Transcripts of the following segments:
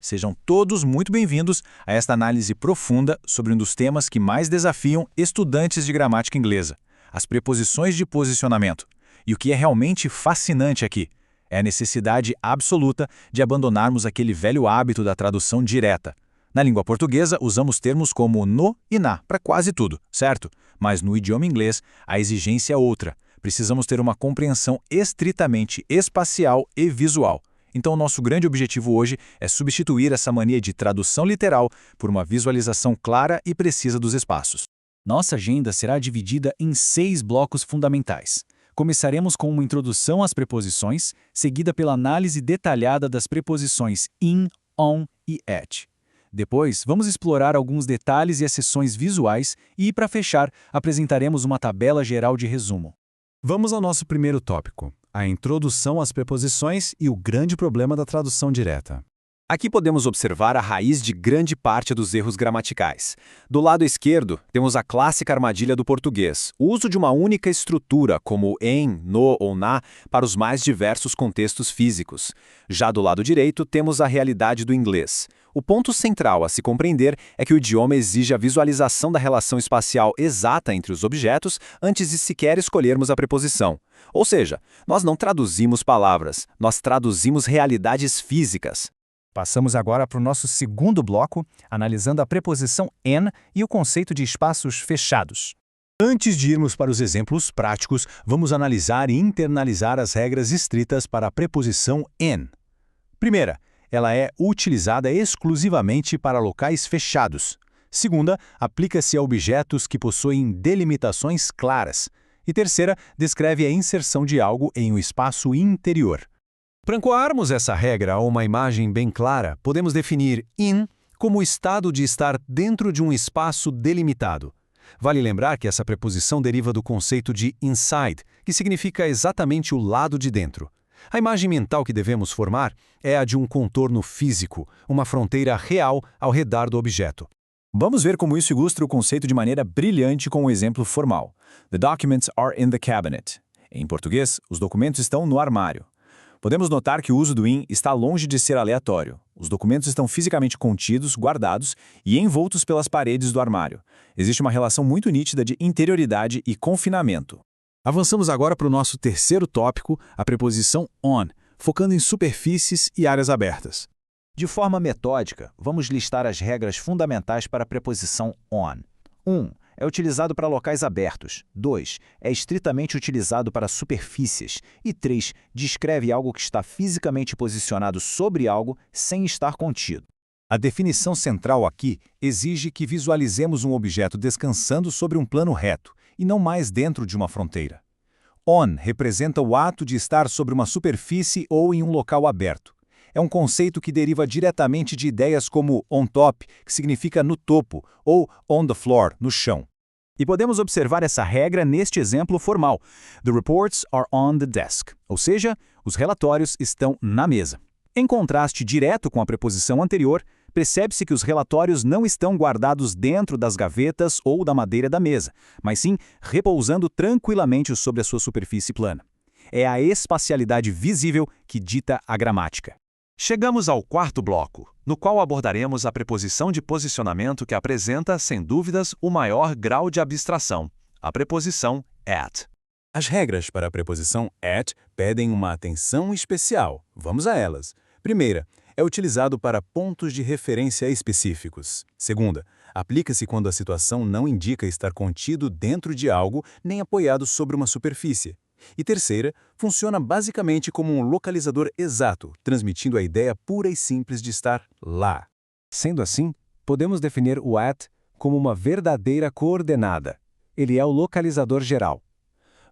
Sejam todos muito bem-vindos a esta análise profunda sobre um dos temas que mais desafiam estudantes de gramática inglesa, as preposições de posicionamento. E o que é realmente fascinante aqui é a necessidade absoluta de abandonarmos aquele velho hábito da tradução direta. Na língua portuguesa, usamos termos como no e na para quase tudo, certo? Mas no idioma inglês, a exigência é outra. Precisamos ter uma compreensão estritamente espacial e visual. Então, o nosso grande objetivo hoje é substituir essa mania de tradução literal por uma visualização clara e precisa dos espaços. Nossa agenda será dividida em 6 blocos fundamentais. Começaremos com uma introdução às preposições, seguida pela análise detalhada das preposições in, on e at. Depois, vamos explorar alguns detalhes e exceções visuais e, para fechar, apresentaremos uma tabela geral de resumo. Vamos ao nosso primeiro tópico, a introdução às preposições e o grande problema da tradução direta. Aqui podemos observar a raiz de grande parte dos erros gramaticais. Do lado esquerdo, temos a clássica armadilha do português, o uso de uma única estrutura, como em, no ou na, para os mais diversos contextos físicos. Já do lado direito, temos a realidade do inglês. O ponto central a se compreender é que o idioma exige a visualização da relação espacial exata entre os objetos antes de sequer escolhermos a preposição. Ou seja, nós não traduzimos palavras, nós traduzimos realidades físicas. Passamos agora para o nosso segundo bloco, analisando a preposição in e o conceito de espaços fechados. Antes de irmos para os exemplos práticos, vamos analisar e internalizar as regras estritas para a preposição in. Primeira, ela é utilizada exclusivamente para locais fechados. Segunda, aplica-se a objetos que possuem delimitações claras. E terceira, descreve a inserção de algo em um espaço interior. Para ancoarmos essa regra a uma imagem bem clara, podemos definir in como o estado de estar dentro de um espaço delimitado. Vale lembrar que essa preposição deriva do conceito de inside, que significa exatamente o lado de dentro. A imagem mental que devemos formar é a de um contorno físico, uma fronteira real ao redor do objeto. Vamos ver como isso ilustra o conceito de maneira brilhante com um exemplo formal. The documents are in the cabinet. Em português, os documentos estão no armário. Podemos notar que o uso do in está longe de ser aleatório. Os documentos estão fisicamente contidos, guardados e envoltos pelas paredes do armário. Existe uma relação muito nítida de interioridade e confinamento. Avançamos agora para o nosso terceiro tópico, a preposição on, focando em superfícies e áreas abertas. De forma metódica, vamos listar as regras fundamentais para a preposição on. 1. É utilizado para locais abertos. 2. É estritamente utilizado para superfícies. E 3. Descreve algo que está fisicamente posicionado sobre algo sem estar contido. A definição central aqui exige que visualizemos um objeto descansando sobre um plano reto, e não mais dentro de uma fronteira. On representa o ato de estar sobre uma superfície ou em um local aberto. É um conceito que deriva diretamente de ideias como on top, que significa no topo, ou on the floor, no chão. E podemos observar essa regra neste exemplo formal. The reports are on the desk, ou seja, os relatórios estão na mesa. Em contraste direto com a preposição anterior, percebe-se que os relatórios não estão guardados dentro das gavetas ou da madeira da mesa, mas sim repousando tranquilamente sobre a sua superfície plana. É a espacialidade visível que dita a gramática. Chegamos ao quarto bloco, no qual abordaremos a preposição de posicionamento que apresenta, sem dúvidas, o maior grau de abstração, a preposição at. As regras para a preposição at pedem uma atenção especial. Vamos a elas. Primeira, é utilizado para pontos de referência específicos. Segunda, aplica-se quando a situação não indica estar contido dentro de algo nem apoiado sobre uma superfície. E terceira, funciona basicamente como um localizador exato, transmitindo a ideia pura e simples de estar lá. Sendo assim, podemos definir o at como uma verdadeira coordenada. Ele é o localizador geral.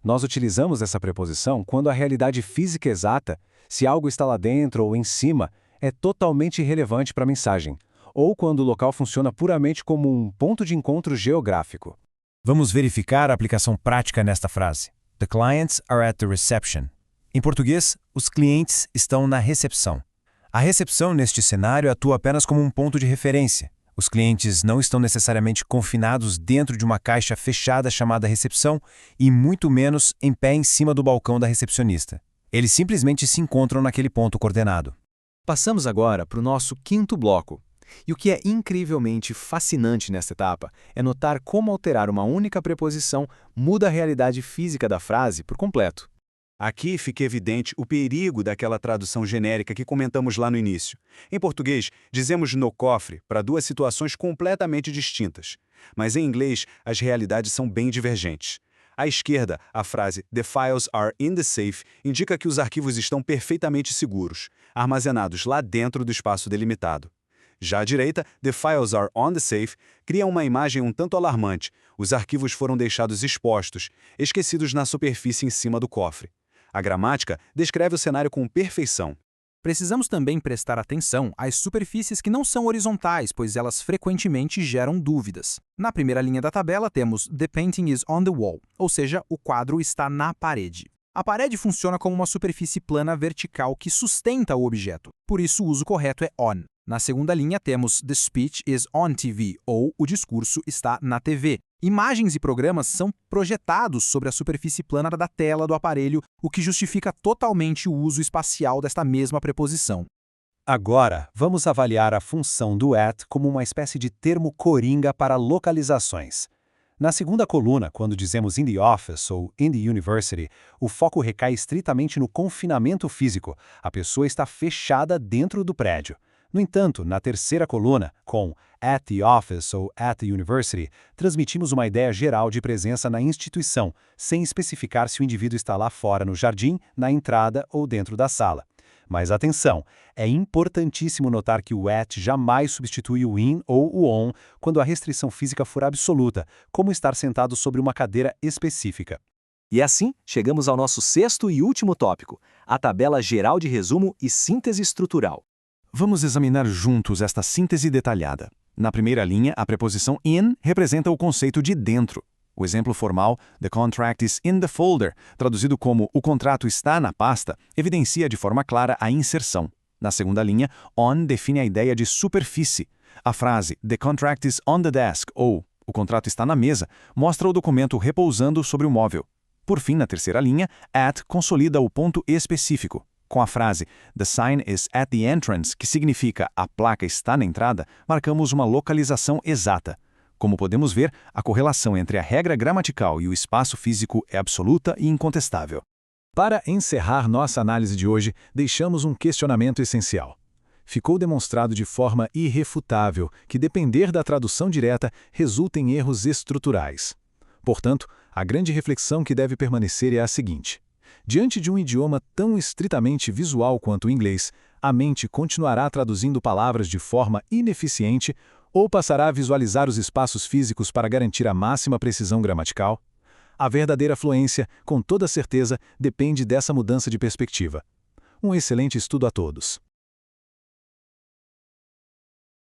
Nós utilizamos essa preposição quando a realidade física exata, se algo está lá dentro ou em cima, é totalmente irrelevante para a mensagem, ou quando o local funciona puramente como um ponto de encontro geográfico. Vamos verificar a aplicação prática nesta frase. The clients are at the reception. Em português, os clientes estão na recepção. A recepção neste cenário atua apenas como um ponto de referência. Os clientes não estão necessariamente confinados dentro de uma caixa fechada chamada recepção e muito menos em pé em cima do balcão da recepcionista. Eles simplesmente se encontram naquele ponto coordenado. Passamos agora para o nosso quinto bloco. E o que é incrivelmente fascinante nesta etapa é notar como alterar uma única preposição muda a realidade física da frase por completo. Aqui fica evidente o perigo daquela tradução genérica que comentamos lá no início. Em português, dizemos no cofre para duas situações completamente distintas. Mas em inglês, as realidades são bem divergentes. À esquerda, a frase "The files are in the safe" indica que os arquivos estão perfeitamente seguros, armazenados lá dentro do espaço delimitado. Já à direita, "The files are on the safe" cria uma imagem um tanto alarmante. Os arquivos foram deixados expostos, esquecidos na superfície em cima do cofre. A gramática descreve o cenário com perfeição. Precisamos também prestar atenção às superfícies que não são horizontais, pois elas frequentemente geram dúvidas. Na primeira linha da tabela temos "The painting is on the wall", ou seja, o quadro está na parede. A parede funciona como uma superfície plana vertical que sustenta o objeto, por isso o uso correto é on. Na segunda linha temos "The speech is on TV", ou o discurso está na TV. Imagens e programas são projetados sobre a superfície plana da tela do aparelho, o que justifica totalmente o uso espacial desta mesma preposição. Agora, vamos avaliar a função do at como uma espécie de termo coringa para localizações. Na segunda coluna, quando dizemos in the office ou in the university, o foco recai estritamente no confinamento físico. A pessoa está fechada dentro do prédio. No entanto, na terceira coluna, com at the office ou at the university, transmitimos uma ideia geral de presença na instituição, sem especificar se o indivíduo está lá fora no jardim, na entrada ou dentro da sala. Mas atenção, é importantíssimo notar que o at jamais substitui o in ou o on quando a restrição física for absoluta, como estar sentado sobre uma cadeira específica. E assim, chegamos ao nosso sexto e último tópico, a tabela geral de resumo e síntese estrutural. Vamos examinar juntos esta síntese detalhada. Na primeira linha, a preposição in representa o conceito de dentro. O exemplo formal, "The contract is in the folder", traduzido como "o contrato está na pasta", evidencia de forma clara a inserção. Na segunda linha, on define a ideia de superfície. A frase "The contract is on the desk" ou "o contrato está na mesa" mostra o documento repousando sobre o móvel. Por fim, na terceira linha, at consolida o ponto específico. Com a frase "The sign is at the entrance", que significa "a placa está na entrada", marcamos uma localização exata. Como podemos ver, a correlação entre a regra gramatical e o espaço físico é absoluta e incontestável. Para encerrar nossa análise de hoje, deixamos um questionamento essencial. Ficou demonstrado de forma irrefutável que depender da tradução direta resulta em erros estruturais. Portanto, a grande reflexão que deve permanecer é a seguinte: diante de um idioma tão estritamente visual quanto o inglês, a mente continuará traduzindo palavras de forma ineficiente ou passará a visualizar os espaços físicos para garantir a máxima precisão gramatical? A verdadeira fluência, com toda certeza, depende dessa mudança de perspectiva. Um excelente estudo a todos!